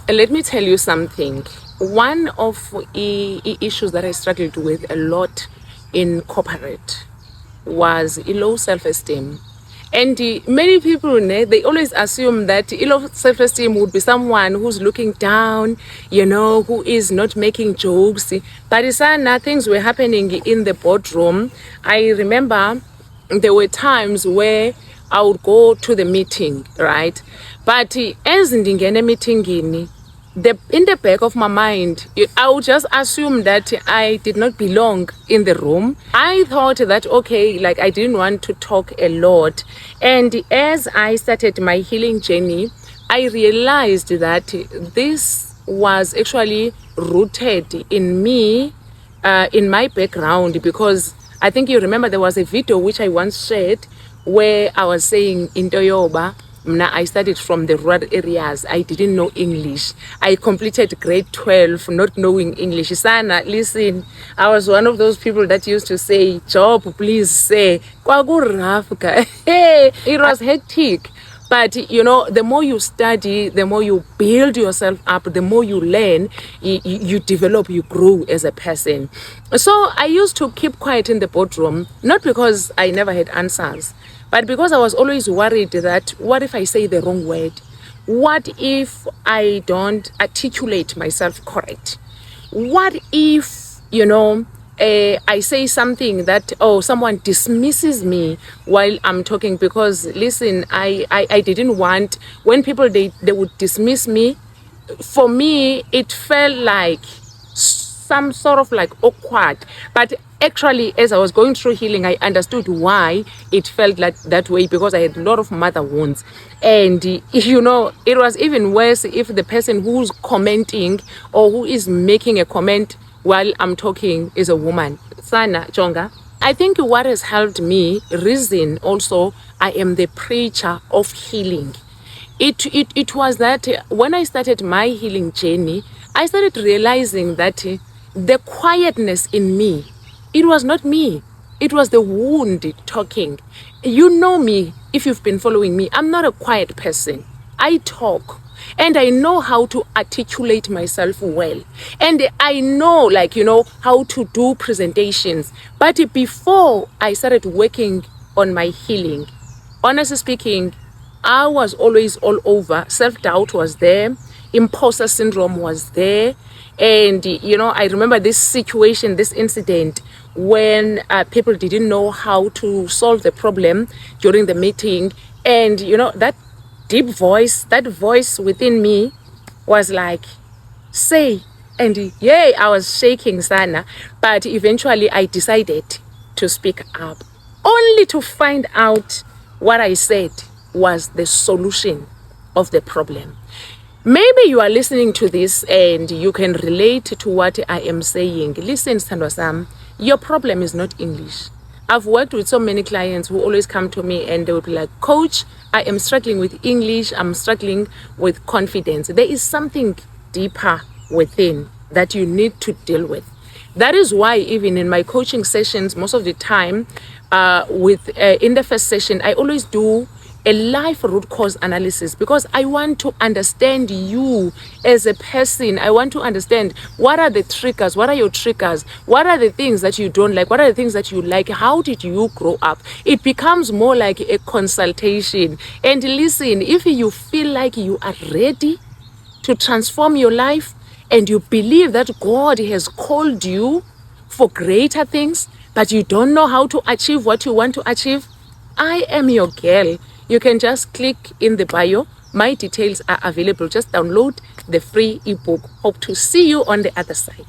let me tell you something. One of the issues that I struggled with a lot in corporate was low self-esteem. And many people, they always assume that low self-esteem would be someone who's looking down, who is not making jokes. But things were happening in the boardroom. I remember there were times where I would go to the meeting, right? But as in the meeting, in the back of my mind, I would just assume that I did not belong in the room. I thought that, okay, like I didn't want to talk a lot. And as I started my healing journey, I realized that this was actually rooted in me, in my background, because I think you remember there was a video which I once shared where I was saying in Toyoba, I studied from the rural areas. I didn't know English. I completed grade 12 not knowing English. Sana, listen, I was one of those people that used to say, "Job, please say." Hey, it was hectic. But the more you study, the more you build yourself up, the more you learn, you develop, you grow as a person. So I used to keep quiet in the boardroom, not because I never had answers, but because I was always worried that what if I say the wrong word? What if I don't articulate myself correct? What if, I say something that, someone dismisses me while I'm talking? Because listen, I didn't want, when people, they would dismiss me, for me, it felt like some sort of like awkward. But actually, as I was going through healing, I understood why it felt like that way, because I had a lot of mother wounds. And it was even worse if the person who's commenting or who is making a comment while I'm talking is a woman. Sana Chonga. I think what has helped me reason also, I am the preacher of healing. It was that when I started my healing journey, I started realizing that the quietness in me, it was not me. It was the wound talking. You know me, if you've been following me, I'm not a quiet person. I talk. And I know how to articulate myself well. And I know, how to do presentations. But before I started working on my healing, honestly speaking, I was always all over. Self-doubt was there. Imposter syndrome was there. And, I remember this situation, this incident, when people didn't know how to solve the problem during the meeting. And, that deep voice, that voice within me was like, say. And yay, I was shaking, Sana. But eventually I decided to speak up, only to find out what I said was the solution of the problem. Maybe you are listening to this and you can relate to what I am saying. Listen, Sandwa-sam, your problem is not English. I've worked with so many clients who always come to me and they will be like, "Coach, I am struggling with English. I'm struggling with confidence." There is something deeper within that you need to deal with. That is why even in my coaching sessions, most of the time, in the first session, I always do a life root cause analysis, because I want to understand you as a person. I want to understand what are the triggers, what are your triggers, what are the things that you don't like, what are the things that you like, how did you grow up? It becomes more like a consultation. And listen, if you feel like you are ready to transform your life and you believe that God has called you for greater things, but you don't know how to achieve what you want to achieve, I am your girl. You can just click in the bio. My details are available. Just download the free ebook. Hope to see you on the other side.